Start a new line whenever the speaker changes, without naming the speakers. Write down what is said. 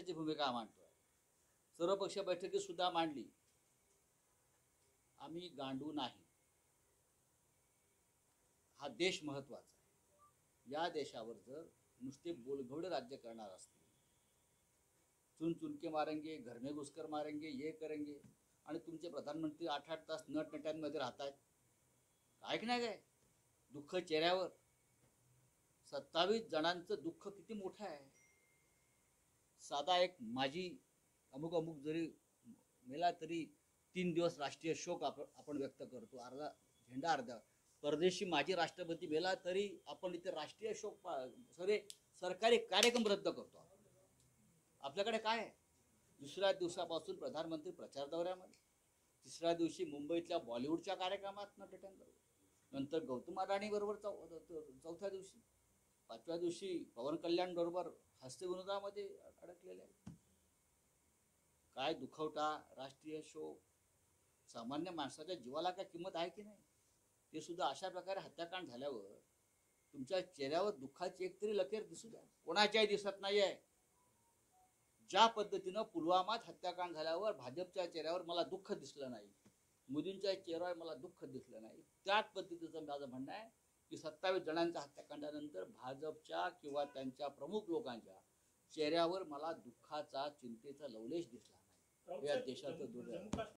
पक्षाची भूमिका मांडतोय, सर्वपक्षीय बैठकीत सुद्धा मांडली. आम्ही गांडू नाही. हा देश महत्वाचा आहे. या देशावर जर नुसते बोलघोडे राज्य करणार असतील, चुन चुनके मारेंगे, घर में घुसकर मारेंगे, ये करेंगे, आणि तुमचे प्रधानमंत्री 8-8 तास नटनट्यांमध्ये राहतात, काय की नाही काय दुःख चेहऱ्यावर. 27 जणांचं दुःख किती मोठं आहे. साधा एक माझी अमुक अमुक जरी मेला तरी 3 दिवस राष्ट्रीय शोक आपण व्यक्त करतो. अर्धा झेंडा अर्धा. परदेशी माजी राष्ट्रपती मेला तरी आपण इथे राष्ट्रीय शोक सगळे सरकारी कार्यक्रम रद्द करतो. आपल्याकडे काय आहे? दुसऱ्या दिवसापासून प्रधानमंत्री प्रचार दौऱ्यामध्ये, तिसऱ्या दिवशी मुंबईतल्या बॉलिवूडच्या कार्यक्रमात नटट्यांबरोबर, नंतर गौतम अडाणी बरोबर चौथ्या दिवशी, 5व्या दिवशी पवन कल्याण बरोबर हास्यविनोदामध्ये अडकलेले आहे. काय दुखवटा, राष्ट्रीय शोक. सामान्य माणसाच्या जीवाला काय किंमत आहे की नाही? ते सुद्धा अशा प्रकारे हत्याकांड झाल्यावर तुमच्या चेहऱ्यावर दुःखाची एक तरी लकीर दिसू द्या. कोणाच्याही दिसत नाही आहे. ज्या पद्धतीनं पुलवामात हत्याकांड झाल्यावर भाजपच्या चेहऱ्यावर मला दुःख दिसलं नाही, मोदींच्या चेहऱ्यावर मला दुःख दिसलं नाही, त्याच पद्धतीचं माझं म्हणणं आहे की 27 जणांच्या हत्याकांडानंतर भाजपच्या किंवा त्यांच्या प्रमुख लोकांच्या चेहऱ्यावर मला दुःखाचा, चिंतेचा लवलेश दिसला नाही. या देशाचं दुर्दैव.